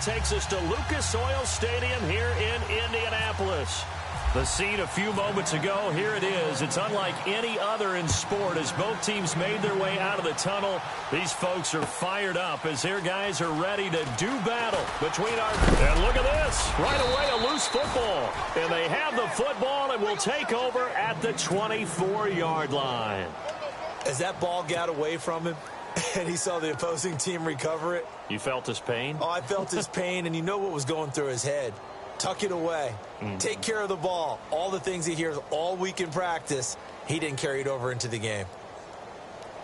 takes us to Lucas Oil Stadium here in Indianapolis. The scene a few moments ago, here it is. It's unlike any other in sport as both teams made their way out of the tunnel. These folks are fired up as their guys are ready to do battle between our... And look at this. Right away, a loose football. And they have the football and will take over at the 24-yard line. As that ball got away from him and he saw the opposing team recover it. You felt his pain? Oh, I felt his pain, and you know what was going through his head. Tuck it away. Take care of the ball. All the things he hears all week in practice, he didn't carry it over into the game.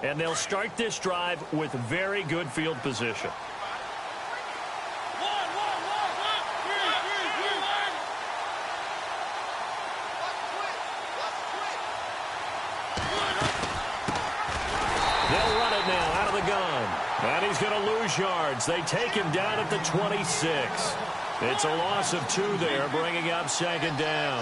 And they'll start this drive with very good field position. They'll run it now out of the gun. And he's going to lose yards. They take him down at the 26. It's a loss of 2 there, bringing up second down.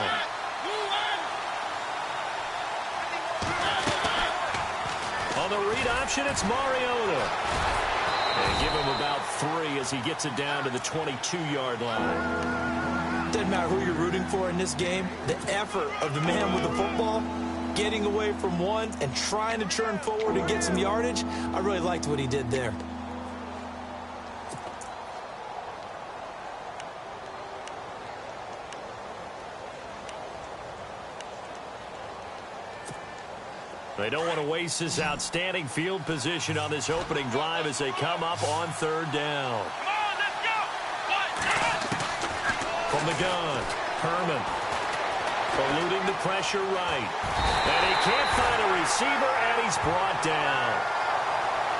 On the read option, it's Mariota. And give him about 3 as he gets it down to the 22-yard line. Doesn't matter who you're rooting for in this game. The effort of the man with the football, getting away from one and trying to turn forward and get some yardage, I really liked what he did there. They don't want to waste this outstanding field position on this opening drive as they come up on 3rd down. Come on, let's go! From the gun, Herman. Eluding the pressure right. And he can't find a receiver, and he's brought down.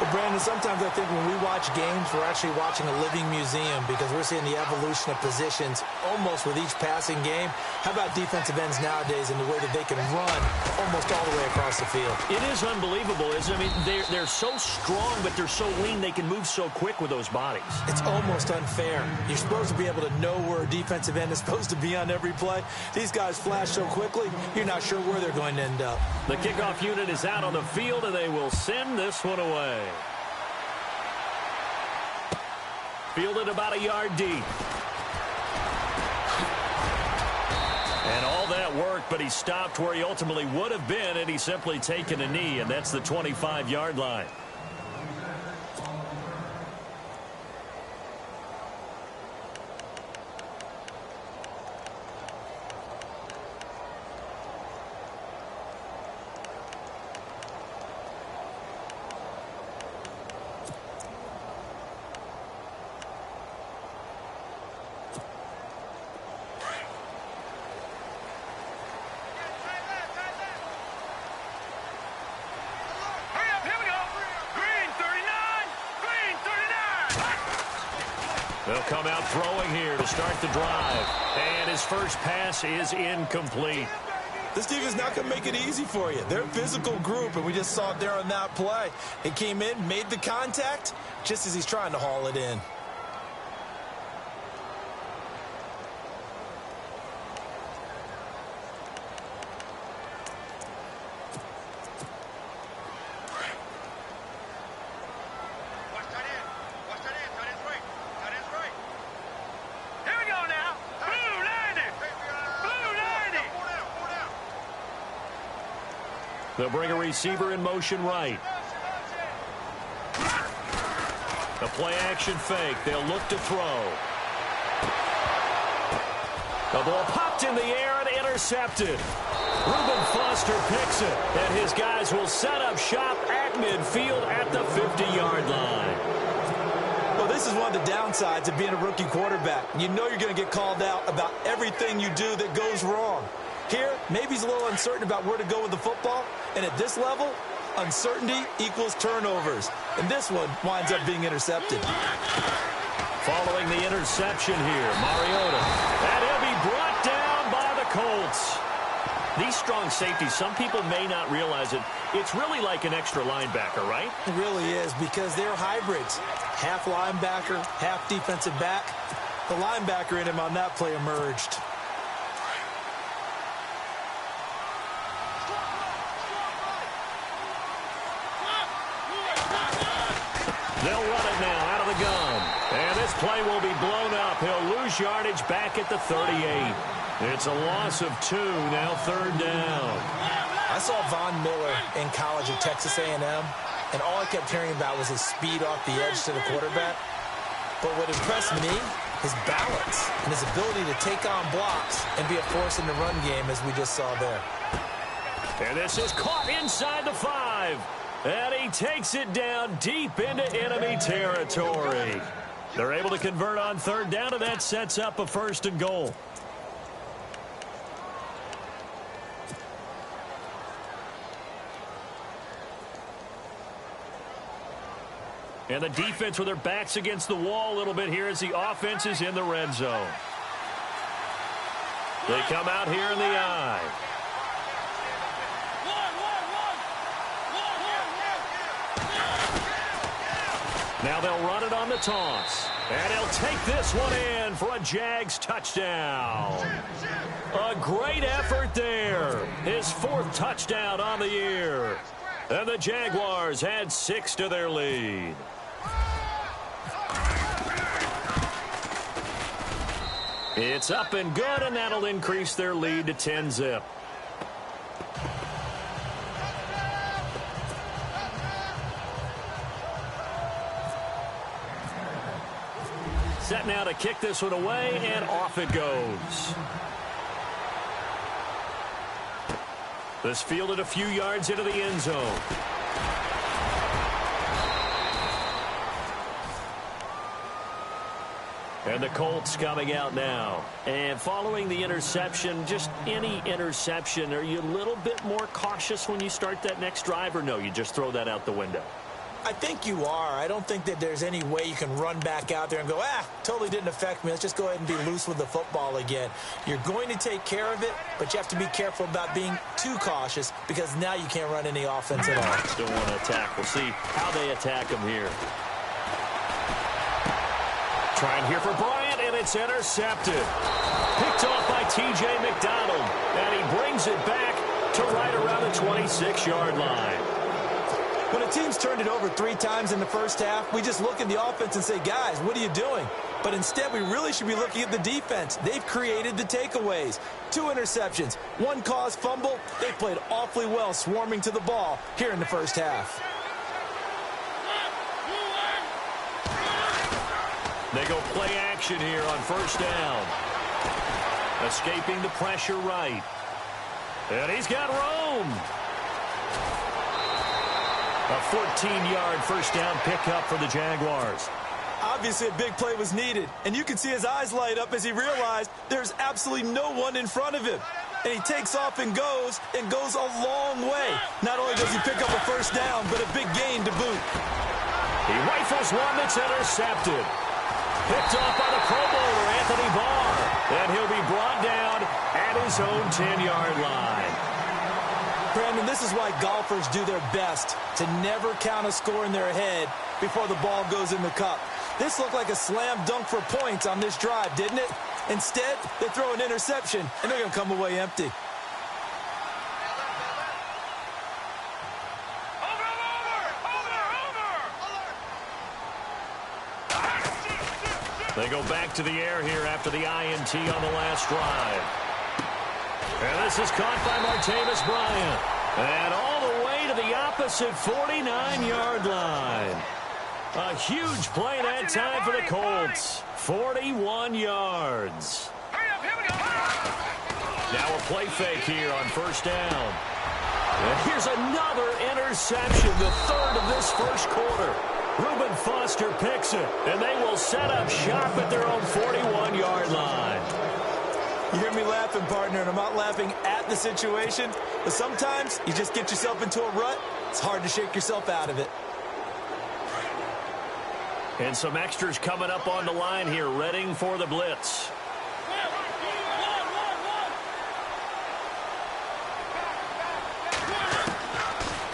Well, Brandon, sometimes I think when we watch games, we're actually watching a living museum because we're seeing the evolution of positions almost with each passing game. How about defensive ends nowadays and the way that they can run almost all the way across the field? It is unbelievable, isn't it? I mean, they're so strong, but they're so lean, they can move so quick with those bodies. It's almost unfair. You're supposed to be able to know where a defensive end is supposed to be on every play. These guys flash so quickly, you're not sure where they're going to end up. The kickoff unit is out on the field, and they will send this one away. Fielded about a yard deep. And all that work, but he stopped where he ultimately would have been, and he's simply taken a knee, and that's the 25-yard line. They'll come out throwing here to start the drive. And his first pass is incomplete. This team is not going to make it easy for you. They're a physical group, and we just saw it there on that play. He came in, made the contact, just as he's trying to haul it in. They'll bring a receiver in motion right. A play-action fake. They'll look to throw. The ball popped in the air and intercepted. Reuben Foster picks it, and his guys will set up shop at midfield at the 50-yard line. Well, this is one of the downsides of being a rookie quarterback. You know you're going to get called out about everything you do that goes wrong. Here, maybe he's a little uncertain about where to go with the football. And at this level, uncertainty equals turnovers. And this one winds up being intercepted. Following the interception here, Mariota. And he'll be brought down by the Colts. These strong safeties, some people may not realize it. It's really like an extra linebacker, right? It really is because they're hybrids. Half linebacker, half defensive back. The linebacker in him on that play emerged. They'll run it now out of the gun. And this play will be blown up. He'll lose yardage back at the 38. It's a loss of 2, now 3rd down. I saw Von Miller in college at Texas A&M, and all I kept hearing about was his speed off the edge to the quarterback. But what impressed me, his balance and his ability to take on blocks and be a force in the run game, as we just saw there. And this is caught inside the 5. And he takes it down deep into enemy territory. They're able to convert on 3rd down, and that sets up a 1st and goal. And the defense with their backs against the wall a little bit here as the offense is in the red zone. They come out here in the I. Now they'll run it on the toss. And he'll take this one in for a Jags touchdown. A great effort there. His 4th touchdown on the year. And the Jaguars add 6 to their lead. It's up and good, and that'll increase their lead to 10-zip. Set now to kick this one away, and off it goes. This fielded a few yards into the end zone. And the Colts coming out now. And following the interception, just any interception, are you a little bit more cautious when you start that next drive, or no, you just throw that out the window? I think you are. I don't think that there's any way you can run back out there and go, totally didn't affect me. Let's just go ahead and be loose with the football again. You're going to take care of it, but you have to be careful about being too cautious because now you can't run any offense at all. Still want to attack. We'll see how they attack him here. Trying here for Bryant, and it's intercepted. Picked off by T.J. McDonald, and he brings it back to right around the 26-yard line. When a team's turned it over 3 times in the first half, we just look at the offense and say, guys, what are you doing? But instead, we really should be looking at the defense. They've created the takeaways. 2 interceptions, 1 caused fumble. They played awfully well swarming to the ball here in the first half. They go play action here on 1st down. Escaping the pressure right. And he's got room. A 14-yard 1st down pickup for the Jaguars. Obviously, a big play was needed, and you can see his eyes light up as he realized there's absolutely no one in front of him. And he takes off and goes a long way. Not only does he pick up a 1st down, but a big gain to boot. He rifles one that's intercepted. Picked off by the Pro Bowler, Anthony Barr. And he'll be brought down at his own 10-yard line. Brandon, this is why golfers do their best to never count a score in their head before the ball goes in the cup. This looked like a slam dunk for points on this drive, didn't it? Instead, they throw an interception, and they're going to come away empty. They go back to the air here after the INT on the last drive. And this is caught by Martavis Bryant. And all the way to the opposite 49-yard line. A huge play that time for the Colts. 41 yards. Now a play fake here on 1st down. And here's another interception, the 3rd of this 1st quarter. Reuben Foster picks it, and they will set up shop at their own 41-yard line. You hear me laughing, partner, and I'm not laughing at the situation, but sometimes you just get yourself into a rut. It's hard to shake yourself out of it. And some extras coming up on the line here, readying for the blitz.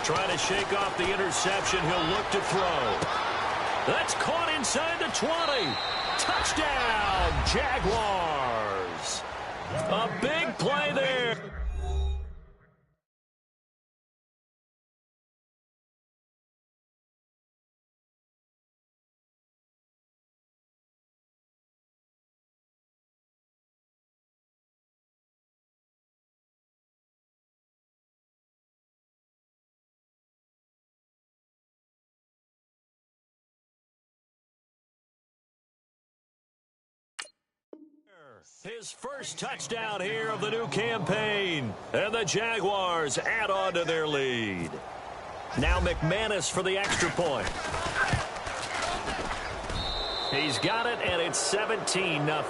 Trying to shake off the interception. He'll look to throw. That's caught inside the 20. Touchdown, Jaguars. A big play there. His first touchdown here of the new campaign. And the Jaguars add on to their lead. Now McManus for the extra point. He's got it, and it's 17-0.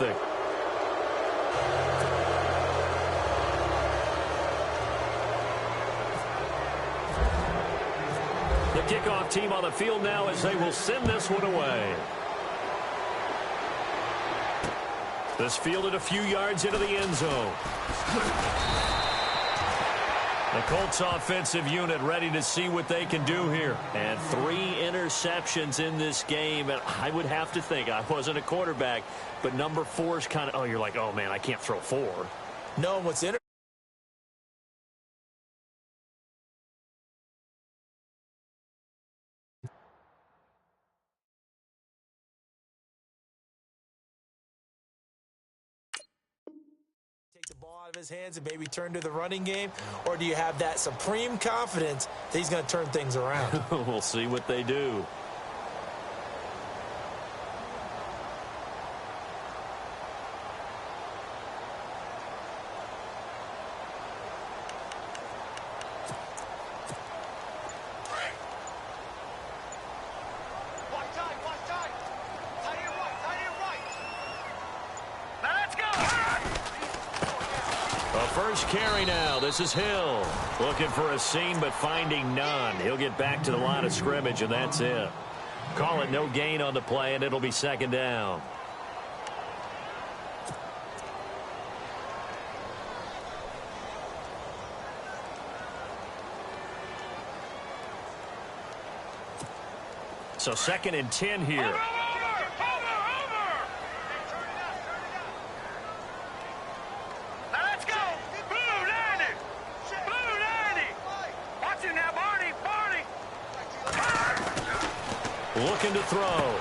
The kickoff team on the field now as they will send this one away. This fielded a few yards into the end zone. The Colts offensive unit ready to see what they can do here. And 3 interceptions in this game. And I would have to think, I wasn't a quarterback, but number 4 is kind of, you're like, oh, man, I can't throw 4. No, what's interesting. The ball out of his hands and maybe turn to the running game, or do you have that supreme confidence that he's going to turn things around? We'll see what they do. First carry now. This is Hill. Looking for a seam, but finding none. He'll get back to the line of scrimmage, and that's it. Call it no gain on the play, and it'll be second down. So 2nd and 10 here. Looking to throw.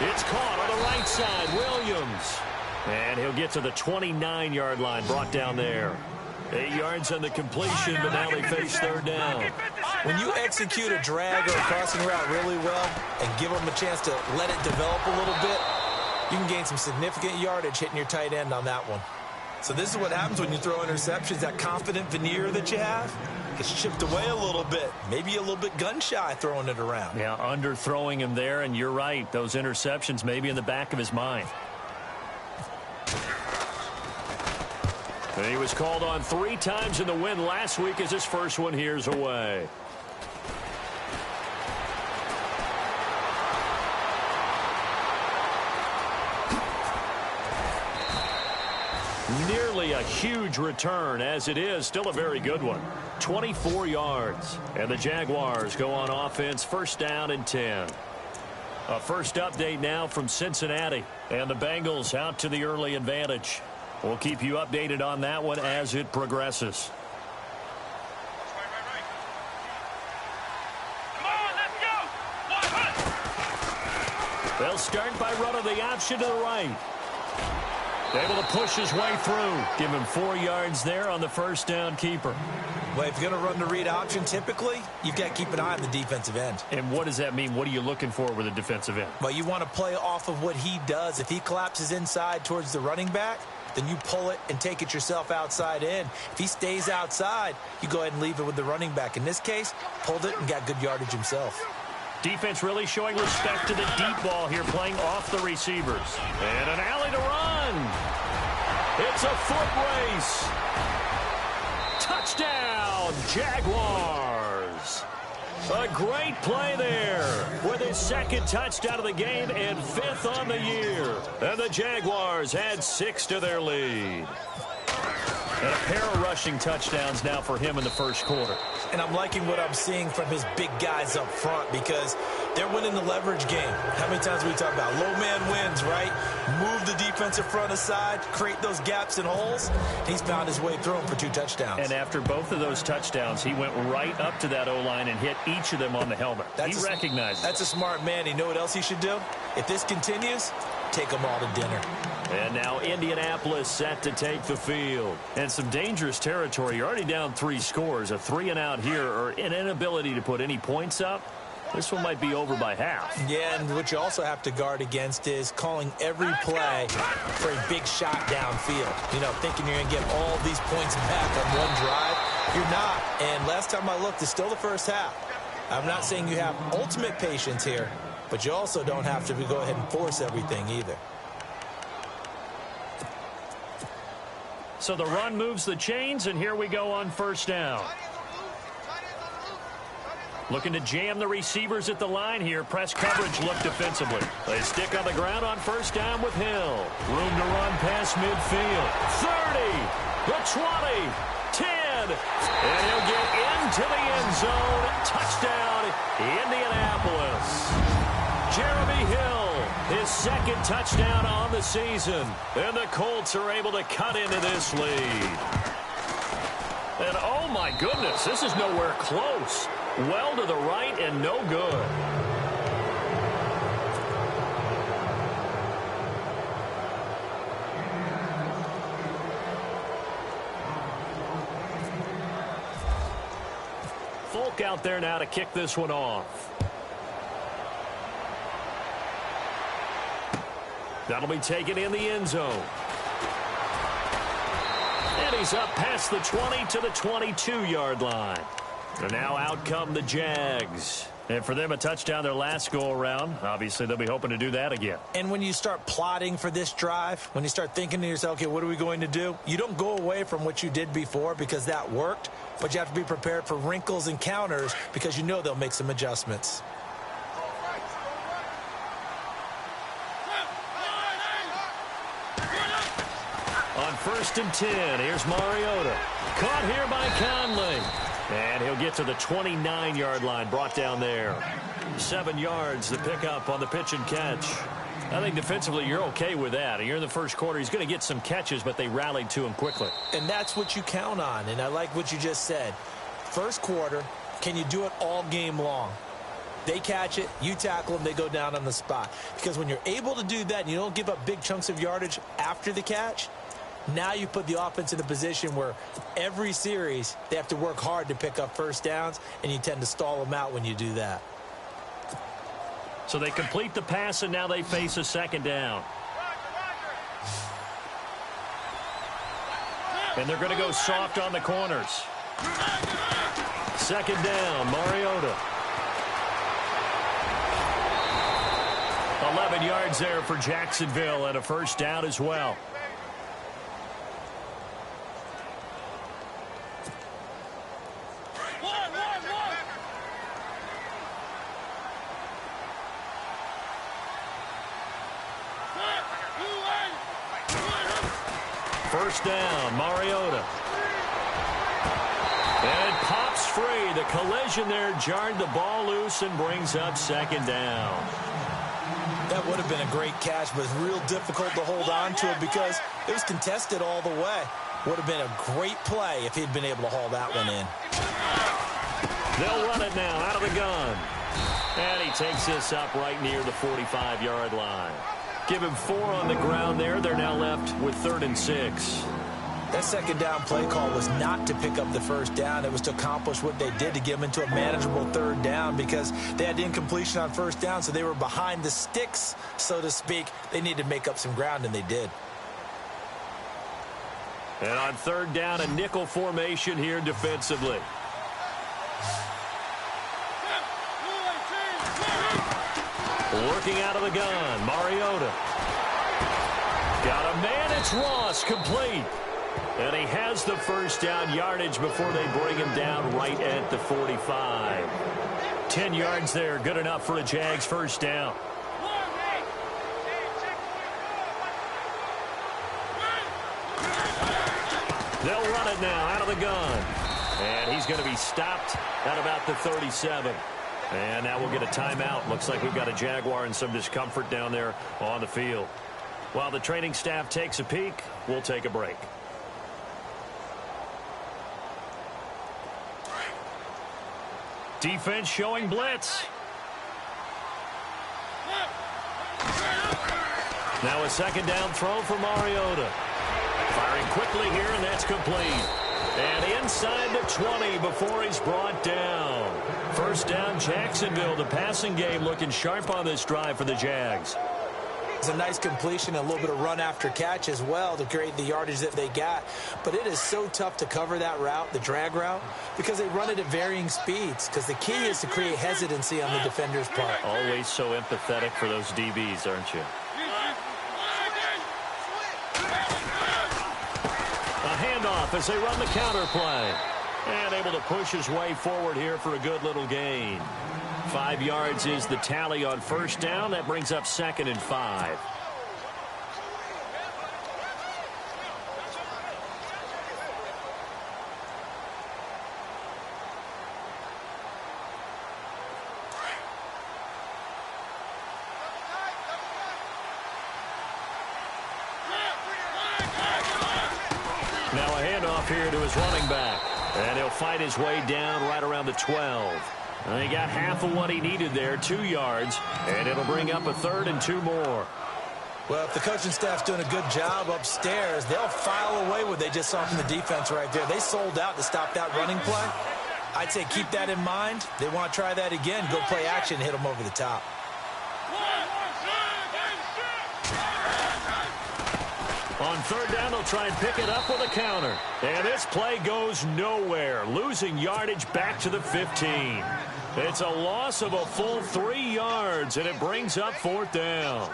It's caught on the right side. Williams. And he'll get to the 29-yard line, brought down there. 8 yards on the completion, but now they face third down. When you execute a drag or a crossing route really well and give them a chance to let it develop a little bit, you can gain some significant yardage hitting your tight end on that one. So this is what happens when you throw interceptions. That confident veneer that you have gets chipped away a little bit. Maybe a little bit gun-shy throwing it around. Yeah, underthrowing him there, and you're right. Those interceptions may be in the back of his mind. And he was called on 3 times in the win last week as his first one here's away. Nearly a huge return, as it is still a very good one. 24 yards. And the Jaguars go on offense, first down and 10. A first update now from Cincinnati. And the Bengals out to the early advantage. We'll keep you updated on that one as it progresses. They'll start by running the option to the right. Able to push his way through. Give him 4 yards there on the first down keeper. Well, if you're going to run the read option, typically, you've got to keep an eye on the defensive end. And what does that mean? What are you looking for with a defensive end? Well, you want to play off of what he does. If he collapses inside towards the running back, then you pull it and take it yourself outside in. If he stays outside, you go ahead and leave it with the running back. In this case, pulled it and got good yardage himself. Defense really showing respect to the deep ball here, playing off the receivers. And an alley to run. It's a foot race. Touchdown, Jaguars. A great play there with his 2nd touchdown of the game and 5th on the year. And the Jaguars add 6 to their lead. And a pair of rushing touchdowns now for him in the first quarter. And I'm liking what I'm seeing from his big guys up front because they're winning the leverage game. How many times we talk about low man wins, right? Move the defensive front aside, create those gaps and holes. He's found his way through them for 2 touchdowns. And after both of those touchdowns, he went right up to that O-line and hit each of them on the helmet. He recognized it. That's a smart man. You know what else he should do? If this continues, take them all to dinner. And now Indianapolis set to take the field. And some dangerous territory. You're already down 3 scores. A 3-and-out here or an inability to put any points up. This one might be over by half. Yeah, and what you also have to guard against is calling every play for a big shot downfield. You know, thinking you're going to get all these points back on one drive. You're not. And last time I looked, it's still the first half. I'm not saying you have ultimate patience here, but you also don't have to go ahead and force everything either. So the run moves the chains, and here we go on first down. Looking to jam the receivers at the line here. Press coverage look defensively. They stick on the ground on first down with Hill. Room to run past midfield. 30, the 20, 10. And he'll get into the end zone. Touchdown, Indianapolis. Jeremy Hill, his second touchdown on the season. And the Colts are able to cut into this lead. And oh my goodness, this is nowhere close. Well to the right and no good. Folk out there now to kick this one off. That'll be taken in the end zone. And he's up past the 20 to the 22-yard line. And now out come the Jags. And for them, a touchdown their last go-around. Obviously, they'll be hoping to do that again. And when you start plotting for this drive, when you start thinking to yourself, okay, what are we going to do? You don't go away from what you did before because that worked, but you have to be prepared for wrinkles and counters because you know they'll make some adjustments. On 1st and 10, here's Mariota. Caught here by Conley. And he'll get to the 29-yard line, brought down there. 7 yards, the pickup on the pitch and catch. I think defensively you're okay with that. You're in the first quarter. He's going to get some catches, but they rallied to him quickly. And that's what you count on, and I like what you just said. First quarter, can you do it all game long? They catch it, you tackle them, they go down on the spot. Because when you're able to do that and you don't give up big chunks of yardage after the catch, now you put the offense in a position where every series they have to work hard to pick up first downs, and you tend to stall them out when you do that. So they complete the pass, and now they face a second down. And they're going to go soft on the corners. Second down, Mariota. 11 yards there for Jacksonville, and a first down as well. First down, Mariota. And it pops free. The collision there jarred the ball loose and brings up second down. That would have been a great catch, but it's real difficult to hold on to it because it was contested all the way. Would have been a great play if he'd been able to haul that one in. They'll run it now out of the gun. And he takes this up right near the 45-yard line. Give him 4 on the ground there. They're now left with 3rd and 6. That second down play call was not to pick up the first down. It was to accomplish what they did to get them into a manageable 3rd down because they had incompletion on first down, so they were behind the sticks, so to speak. They needed to make up some ground, and they did. And on 3rd down, a nickel formation here defensively. Working out of the gun, Mariota. Got a man, it's Ross, complete. And he has the first down yardage before they bring him down right at the 45. 10 yards there, good enough for a Jags first down. They'll run it now out of the gun. And he's going to be stopped at about the 37. And now we'll get a timeout. Looks like we've got a Jaguar in some discomfort down there on the field. While the training staff takes a peek, we'll take a break. Defense showing blitz. Now a second down throw for Mariota. Firing quickly here, and that's complete. And inside the 20 before he's brought down. First down, Jacksonville. The passing game looking sharp on this drive for the Jags. It's a nice completion, a little bit of run after catch as well to create the yardage that they got. But it is so tough to cover that route, the drag route, because they run it at varying speeds. Because the key is to create hesitancy on the defender's part. Always so empathetic for those DBs, aren't you? A handoff as they run the counter play. And able to push his way forward here for a good little gain. 5 yards is the tally on first down. That brings up 2nd and 5. Now a handoff here to his running back. And he'll fight his way down right around the 12. And he got half of what he needed there, 2 yards. And it'll bring up a 3rd and 2 more. Well, if the coaching staff's doing a good job upstairs, they'll file away what they just saw from the defense right there. They sold out to stop that running play. I'd say keep that in mind. They want to try that again. Go play action and hit them over the top. On 3rd down, they'll try and pick it up with a counter. And this play goes nowhere, losing yardage back to the 15. It's a loss of a full 3 yards, and it brings up 4th down.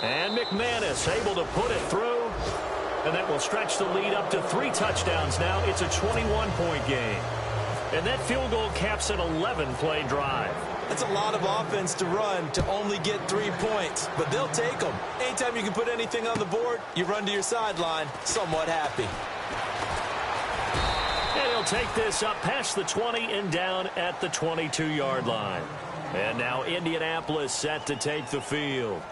And McManus able to put it through. And that will stretch the lead up to 3 touchdowns now. It's a 21-point game. And that field goal caps an 11-play drive. That's a lot of offense to run to only get 3 points, but they'll take them. Anytime you can put anything on the board, you run to your sideline somewhat happy. And he'll take this up past the 20 and down at the 22-yard line. And now Indianapolis set to take the field.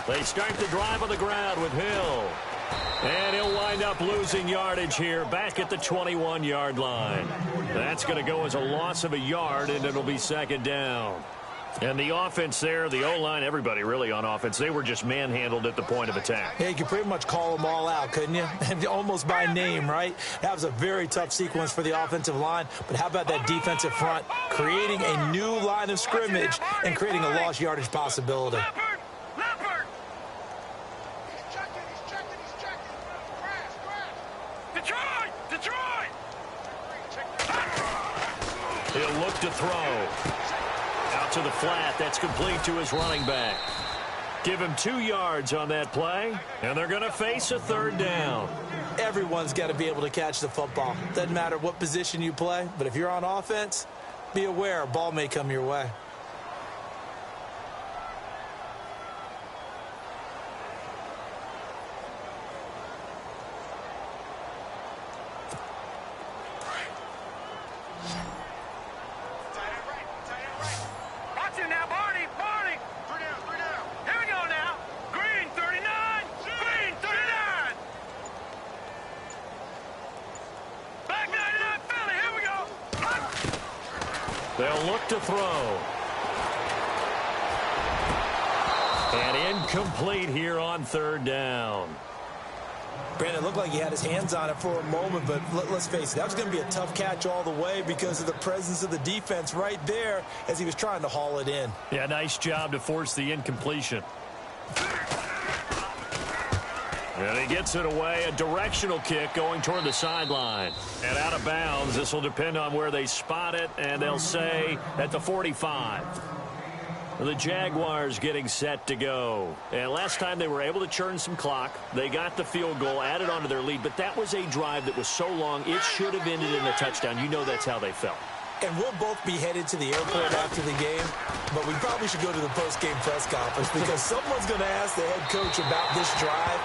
They start the drive on the ground with Hill. And he'll wind up losing yardage here back at the 21-yard line. That's going to go as a loss of a yard, and it'll be 2nd down. And the offense there, the O-line, everybody really on offense, they were just manhandled at the point of attack. Yeah, you could pretty much call them all out, couldn't you? Almost by name, right? That was a very tough sequence for the offensive line. But how about that defensive front creating a new line of scrimmage and creating a lost yardage possibility? He'll look to throw. Out to the flat. That's complete to his running back. Give him 2 yards on that play, and they're going to face a 3rd down. Everyone's got to be able to catch the football. Doesn't matter what position you play, but if you're on offense, be aware a ball may come your way. They'll look to throw. And incomplete here on 3rd down. Brandon, it looked like he had his hands on it for a moment, but let's face it, that was going to be a tough catch all the way because of the presence of the defense right there as he was trying to haul it in. Yeah, nice job to force the incompletion. And he gets it away, a directional kick going toward the sideline. And out of bounds, this will depend on where they spot it, and they'll say at the 45. The Jaguars getting set to go. And last time they were able to churn some clock. They got the field goal, added onto their lead, but that was a drive that was so long, it should have ended in a touchdown. You know that's how they felt. And we'll both be headed to the airport after the game, but we probably should go to the post-game press conference because someone's going to ask the head coach about this drive.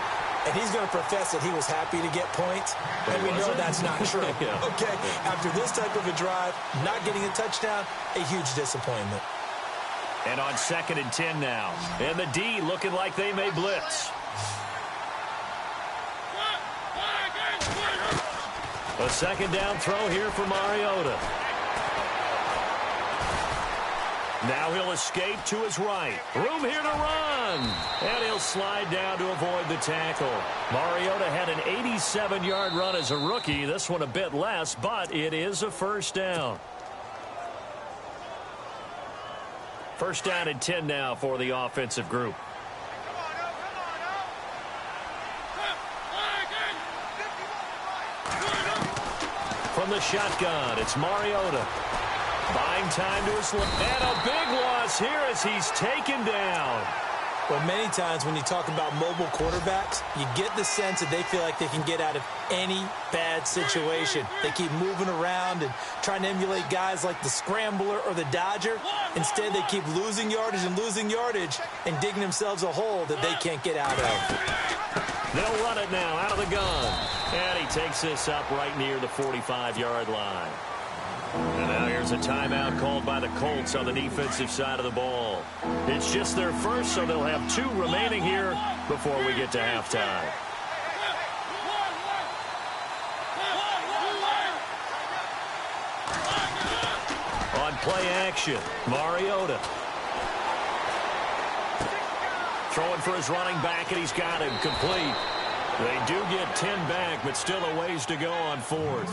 And he's going to profess that he was happy to get points, and we know that's not true. Yeah. Okay, after this type of a drive, not getting a touchdown, a huge disappointment. And on 2nd and 10 now. And the D looking like they may blitz. A 2nd down throw here for Mariota. Now he'll escape to his right. Room here to run. And he'll slide down to avoid the tackle. Mariota had an 87-yard run as a rookie. This one a bit less, but it is a 1st down. 1st down and 10 now for the offensive group. From the shotgun, it's Mariota. Buying time to his left. And a big loss here as he's taken down. Well, many times when you talk about mobile quarterbacks, you get the sense that they feel like they can get out of any bad situation. They keep moving around and trying to emulate guys like the scrambler or the dodger. Instead, they keep losing yardage and digging themselves a hole that they can't get out of. They'll run it now out of the gun. And he takes this up right near the 45-yard line. And now here's a timeout called by the Colts on the defensive side of the ball. It's just their first, so they'll have 2 remaining here before we get to halftime. On play action, Mariota. Throwing for his running back, and he's got him complete. They do get 10 back, but still a ways to go on 4th.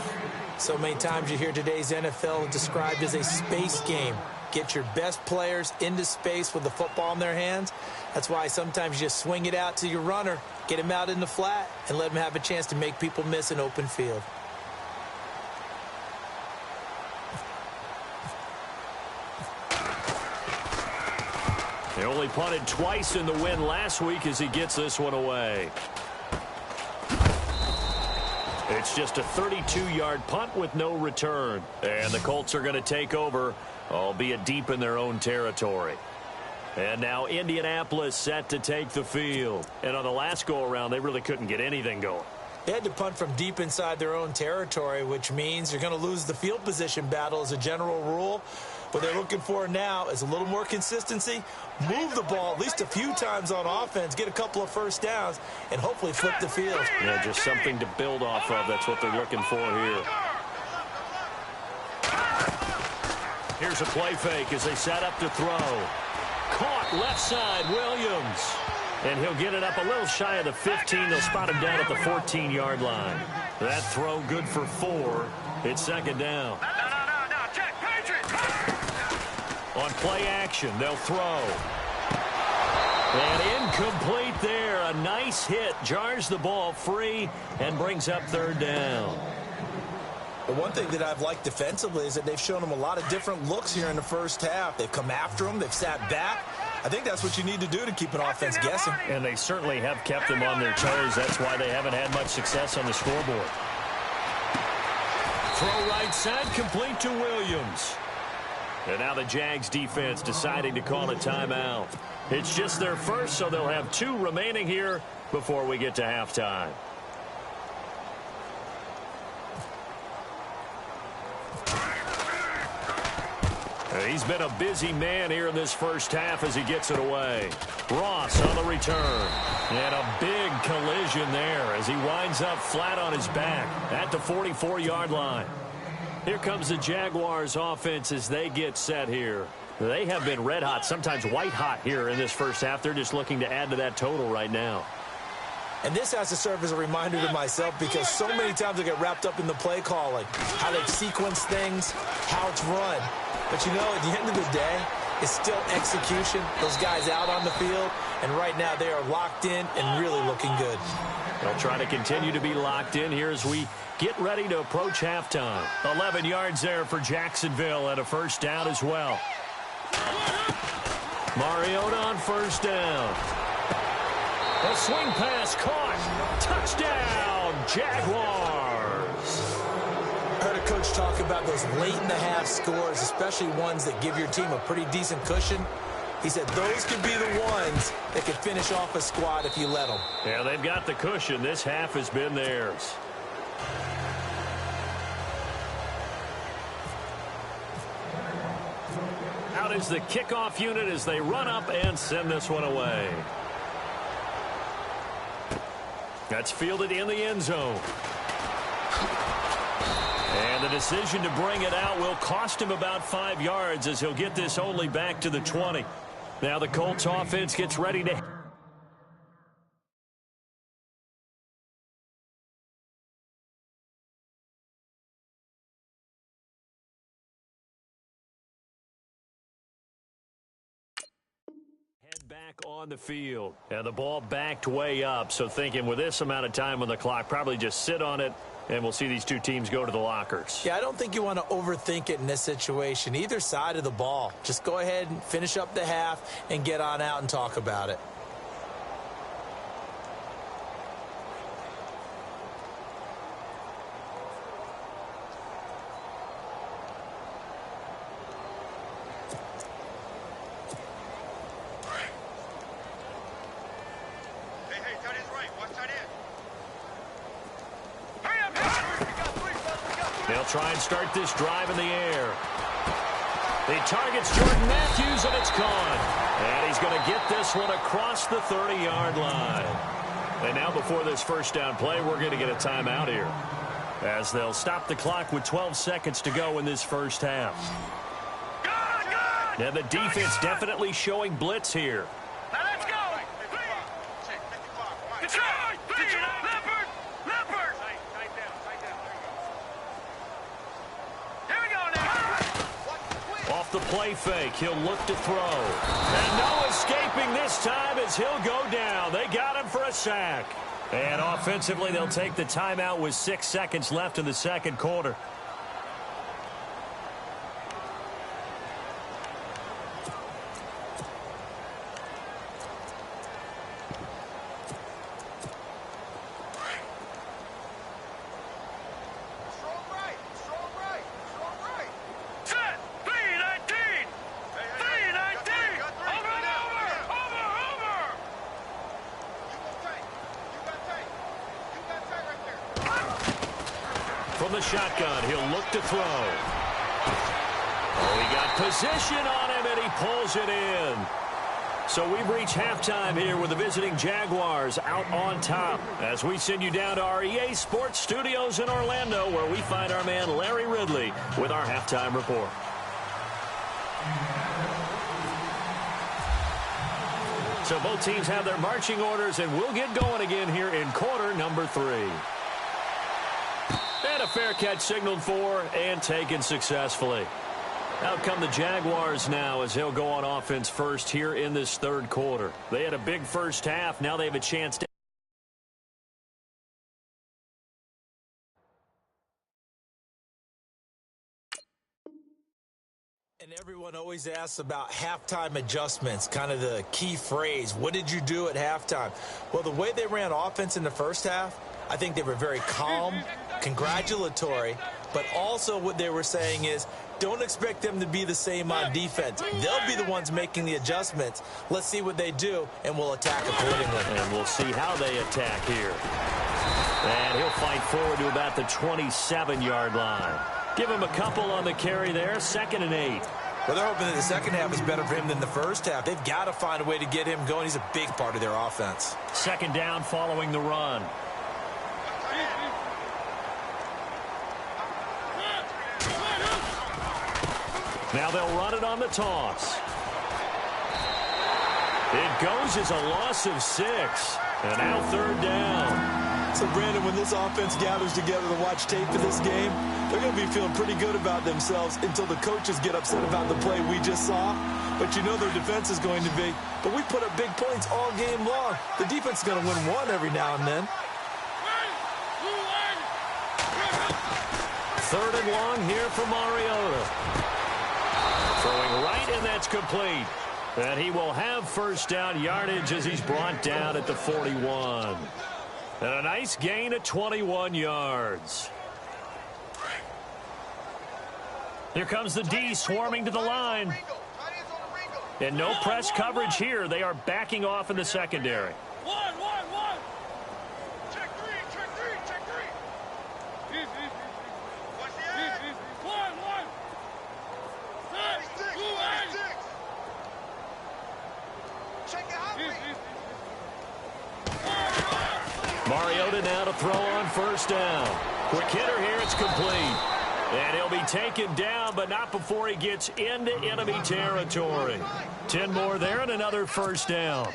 So many times you hear today's NFL described as a space game. Get your best players into space with the football in their hands. That's why sometimes you just swing it out to your runner, get him out in the flat, and let him have a chance to make people miss an open field. They only punted twice in the win last week as he gets this one away. It's just a 32-yard punt with no return. And the Colts are going to take over, albeit deep in their own territory. And now Indianapolis set to take the field. And on the last go-around, they really couldn't get anything going. They had to punt from deep inside their own territory, which means you're going to lose the field position battle as a general rule. What they're looking for now is a little more consistency, move the ball at least a few times on offense, get a couple of 1st downs, and hopefully flip the field. Yeah, just something to build off of. That's what they're looking for here. Here's a play fake as they set up to throw. Caught left side, Williams. And he'll get it up a little shy of the 15. They'll spot him down at the 14-yard line. That throw good for 4. It's 2nd down. On play action, they'll throw. And incomplete there. A nice hit. Jars the ball free and brings up 3rd down. The one thing that I've liked defensively is that they've shown them a lot of different looks here in the first half. They've come after them. They've sat back. I think that's what you need to do to keep an offense guessing. And they certainly have kept them on their toes. That's why they haven't had much success on the scoreboard. Throw right side, complete to Williams. And now the Jags defense deciding to call a timeout. It's just their first, so they'll have 2 remaining here before we get to halftime. He's been a busy man here in this first half as he gets it away. Ross on the return. And a big collision there as he winds up flat on his back at the 44-yard line. Here comes the Jaguars offense as they get set here. They have been red hot, sometimes white hot here in this first half. They're just looking to add to that total right now. And this has to serve as a reminder to myself because so many times I get wrapped up in the play calling, how they've sequenced things, how it's run. But you know, at the end of the day, it's still execution. Those guys out on the field, and right now they are locked in and really looking good. They'll try to continue to be locked in here as we get ready to approach halftime. 11 yards there for Jacksonville and a 1st down as well. Mariota on 1st down. A swing pass caught. Touchdown, Jaguars. I heard a coach talk about those late-in-the-half scores, especially ones that give your team a pretty decent cushion. He said those could be the ones that could finish off a squad if you let them. Yeah, they've got the cushion. This half has been theirs. Out is the kickoff unit as they run up and send this one away. That's fielded in the end zone. And the decision to bring it out will cost him about 5 yards as he'll get this only back to the 20. Now the Colts offense gets ready to... back on the field. And the ball backed way up. So thinking with this amount of time on the clock, probably just sit on it, and we'll see these two teams go to the lockers. Yeah, I don't think you want to overthink it in this situation. Either side of the ball. Just go ahead and finish up the half and get on out and talk about it. They'll try and start this drive in the air. He targets Jordan Matthews, and it's gone. And he's going to get this one across the 30-yard line. And now before this first down play, we're going to get a timeout here, as they'll stop the clock with 12 seconds to go in this first half. And the defense definitely showing blitz here. Now let's go. Off the play fake, he'll look to throw. And no escaping this time as he'll go down. They got him for a sack. And offensively, they'll take the timeout with 6 seconds left in the second quarter. From the shotgun, he'll look to throw. Oh, he got position on him, and he pulls it in. So we've reached halftime here with the visiting Jaguars out on top, as we send you down to our EA Sports Studios in Orlando, where we find our man Larry Ridley with our halftime report. So both teams have their marching orders, and we'll get going again here in quarter number 3. And a fair catch signaled for and taken successfully. Out come the Jaguars now as he'll go on offense first here in this third quarter. They had a big first half. Now they have a chance to... And everyone always asks about halftime adjustments, kind of the key phrase. What did you do at halftime? Well, the way they ran offense in the first half, I think they were very calm, congratulatory, but also what they were saying is don't expect them to be the same on defense. They'll be the ones making the adjustments. Let's see what they do, and we'll attack accordingly. And we'll see how they attack here. And he'll fight forward to about the 27-yard line. Give him a couple on the carry there, 2nd and 8. Well, they're hoping that the second half is better for him than the first half. They've got to find a way to get him going. He's a big part of their offense. 2nd down following the run. Now they'll run it on the toss. It goes as a loss of 6. And now 3rd down. So, Brandon, when this offense gathers together to watch tape for this game, they're going to be feeling pretty good about themselves until the coaches get upset about the play we just saw. But you know their defense is going to be. But we put up big points all game long. The defense is going to win one every now and then. 3rd and long here for Mariota. Throwing right, and that's complete. And he will have first down yardage as he's brought down at the 41. And a nice gain of 21 yards. Here comes the D swarming to the line. And no press coverage here. They are backing off in the secondary. One. Check three. What's the end? One. Six. Check it out. Mariota now to throw on first down. Quick hitter here. It's complete. And he'll be taken down, but not before he gets into enemy territory. 10 more there and another first down.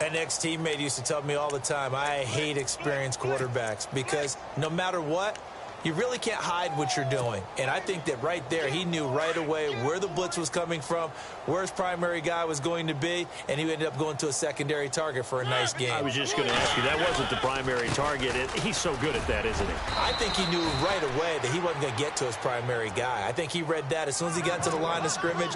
An ex-teammate used to tell me all the time, I hate experienced quarterbacks because no matter what, you really can't hide what you're doing. And I think that right there, he knew right away where the blitz was coming from, where his primary guy was going to be, and he ended up going to a secondary target for a nice game. I was just going to ask you, that wasn't the primary target. He's so good at that, isn't he? I think he knew right away that he wasn't going to get to his primary guy. I think he read that as soon as he got to the line of scrimmage,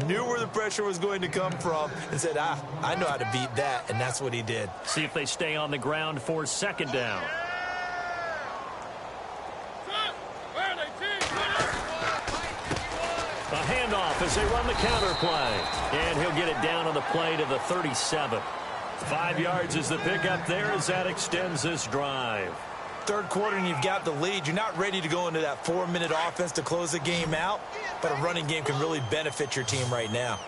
knew where the pressure was going to come from, and said, I know how to beat that, and that's what he did. See if they stay on the ground for second down. A handoff as they run the counter play. And he'll get it down on the play to the 37. 5 yards is the pickup there as that extends this drive. Third quarter and you've got the lead. You're not ready to go into that 4-minute offense to close the game out, but a running game can really benefit your team right now.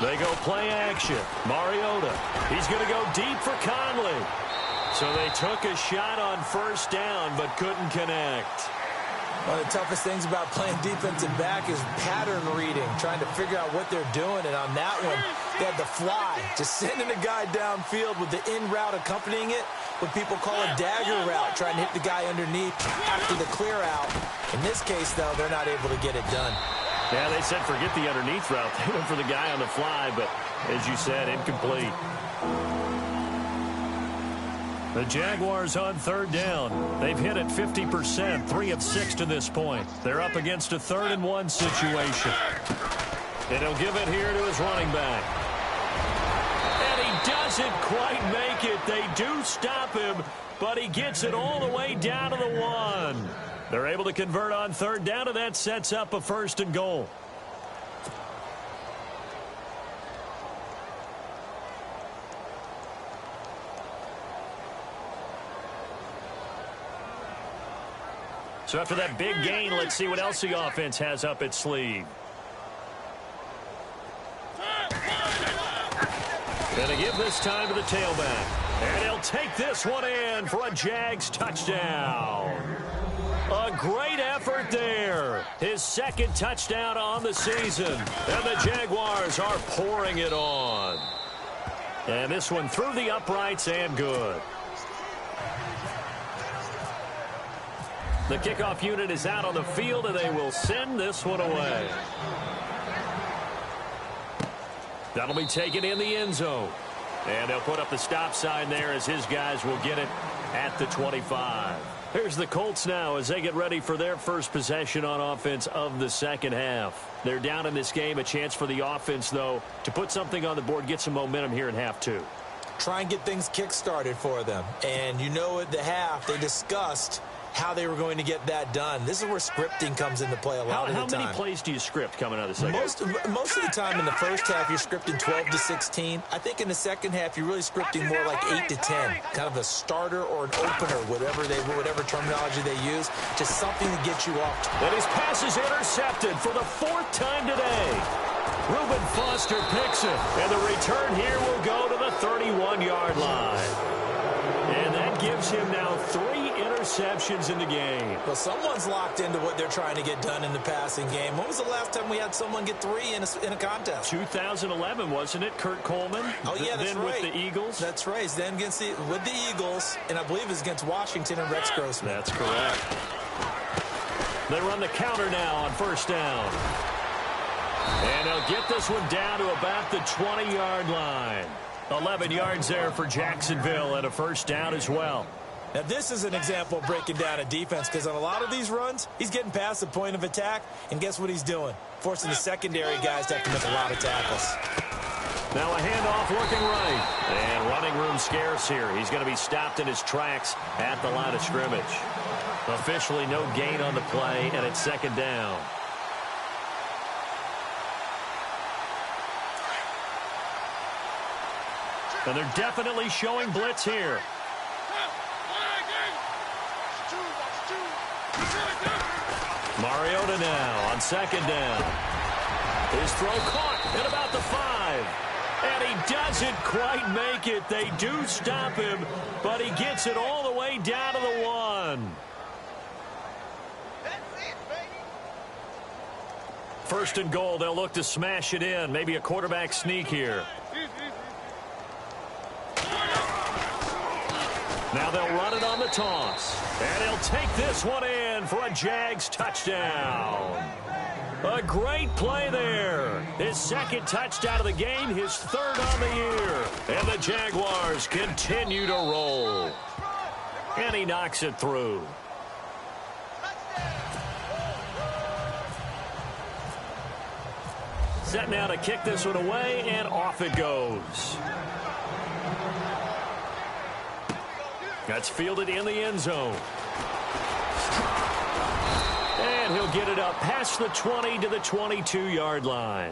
They go play action. Mariota. He's going to go deep for Conley. So they took a shot on first down, but couldn't connect. One of the toughest things about playing defensive back is pattern reading, trying to figure out what they're doing. And on that one, they had the fly, just sending a guy downfield with the in route accompanying it, what people call a dagger route, trying to hit the guy underneath after the clear out. In this case, though, they're not able to get it done. Yeah, they said forget the underneath route. They went for the guy on the fly, but as you said, incomplete. The Jaguars on third down. They've hit it 50%, 3 of 6 to this point. They're up against a 3rd and 1 situation. And he'll give it here to his running back. And he doesn't quite make it. They do stop him, but he gets it all the way down to the 1. They're able to convert on third down, and that sets up a 1st and goal. So after that big gain, let's see what else the offense has up its sleeve. Gonna give this time to the tailback. And he'll take this one in for a Jags touchdown. A great effort there. His 2nd touchdown on the season. And the Jaguars are pouring it on. And this one through the uprights and good. The kickoff unit is out on the field, and they will send this one away. That'll be taken in the end zone. And they'll put up the stop sign there as his guys will get it at the 25. Here's the Colts now as they get ready for their first possession on offense of the second half. They're down in this game. A chance for the offense, though, to put something on the board, get some momentum here in half 2. Try and get things kick-started for them. And you know at the half they discussed how they were going to get that done. This is where scripting comes into play a lot of the time. How many plays do you script coming out of the second? Most of the time in the first half, you're scripting 12 to 16. I think in the second half, you're really scripting more like 8 to 10. Kind of a starter or an opener, whatever terminology they use. Just something to get you off. And his pass is intercepted for the 4th time today. Reuben Foster picks it. And the return here will go to the 31-yard line. And that gives him now 3 interceptions in the game. Well, someone's locked into what they're trying to get done in the passing game. When was the last time we had someone get 3 in a contest? 2011, wasn't it? Kurt Coleman. Oh, yeah, that's then right. With the Eagles. That's right. Then with the Eagles, and I believe it's against Washington and Rex Grossman. That's correct. They run the counter now on first down. And they'll get this one down to about the 20-yard line. 11 yards there for Jacksonville and a first down as well. Now, this is an example of breaking down a defense because on a lot of these runs, he's getting past the point of attack, and guess what he's doing? Forcing the secondary guys to have to make a lot of tackles. Now a handoff looking right. And running room scarce here. He's going to be stopped in his tracks at the line of scrimmage. Officially no gain on the play, and it's second down. And they're definitely showing blitz here. Mariota now on second down. His throw caught at about the 5. And he doesn't quite make it. They do stop him, but he gets it all the way down to the 1. First and goal, they'll look to smash it in. Maybe a quarterback sneak here. Now they'll run it on the toss. And he'll take this one in for a Jags touchdown. A great play there. His second touchdown of the game, his third on the year. And the Jaguars continue to roll. And he knocks it through. Set now to kick this one away, and off it goes. That's fielded in the end zone. And he'll get it up past the 20 to the 22-yard line.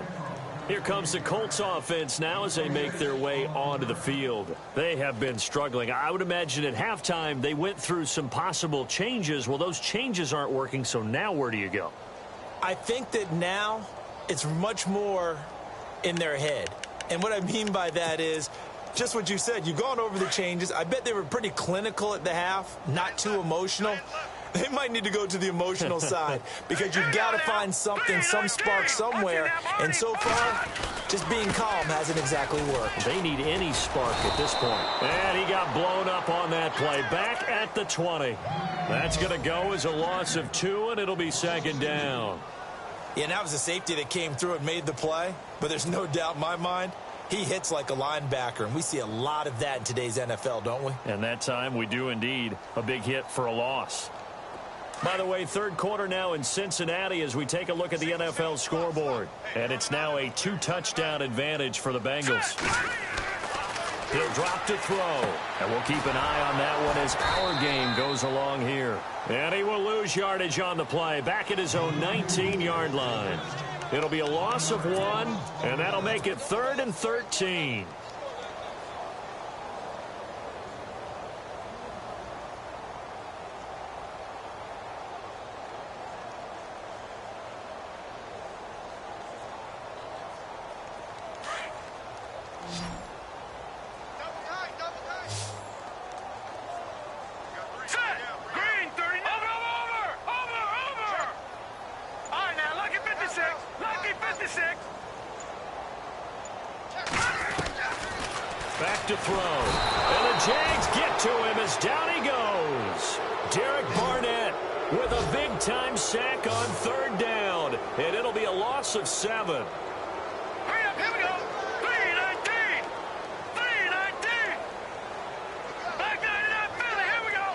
Here comes the Colts offense now as they make their way onto the field. They have been struggling. I would imagine at halftime they went through some possible changes. Well, those changes aren't working, so now where do you go? I think that now it's much more in their head. And what I mean by that is just what you said. You've gone over the changes. I bet they were pretty clinical at the half, not too emotional. They might need to go to the emotional side because you've got to find something, some spark somewhere. And so far, just being calm hasn't exactly worked. They need any spark at this point. And he got blown up on that play. Back at the 20. That's going to go as a loss of 2, and it'll be second down. Yeah, and that was a safety that came through and made the play. But there's no doubt in my mind, he hits like a linebacker, and we see a lot of that in today's NFL, don't we? And that time we do indeed. A big hit for a loss. By the way, third quarter now in Cincinnati as we take a look at the NFL scoreboard. And it's now a 2-touchdown advantage for the Bengals. He'll drop to throw. And we'll keep an eye on that one as our game goes along here. And he will lose yardage on the play. Back at his own 19-yard line. It'll be a loss of 1, and that'll make it 3rd and 13. Back to throw. And the Jags get to him as down he goes. Derek Barnett with a big-time sack on 3rd down. And it'll be a loss of 7. Hurry up, here we go. 3-19. 3-19. Back 99, Philly, here we go.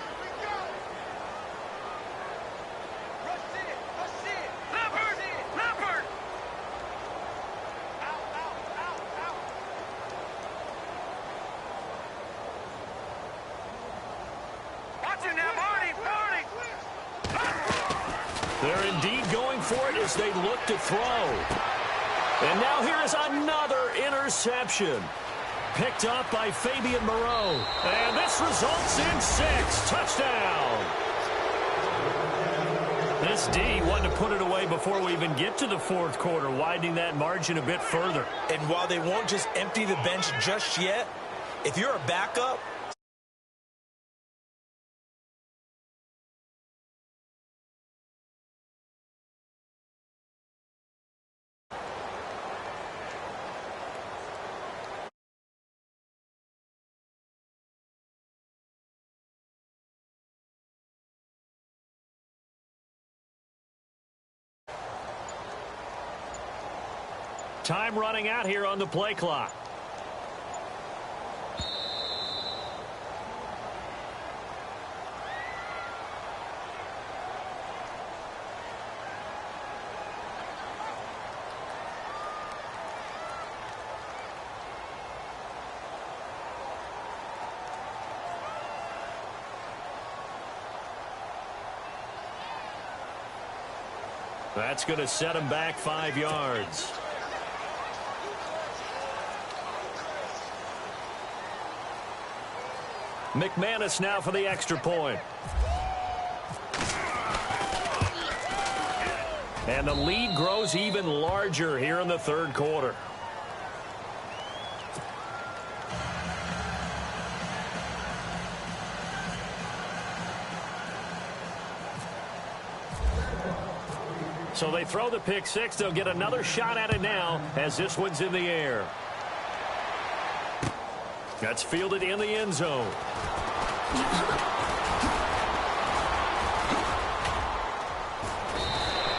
Rush it, rush it. Leopard, Leopard. Out, out, out, out. Watch it now, Marty, Marty. They're indeed going for it as they look to throw. And now here is another interception. Picked up by Fabian Moreau. And this results in 6. Touchdown. This D wanted to put it away before we even get to the 4th quarter, widening that margin a bit further. And while they won't just empty the bench just yet, if you're a backup, time running out here on the play clock. That's going to set him back 5 yards. McManus now for the extra point. And the lead grows even larger here in the third quarter. So they throw the pick six. They'll get another shot at it now as this one's in the air. That's fielded in the end zone.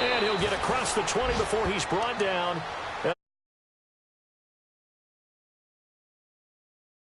And he'll get across the 20 before he's brought down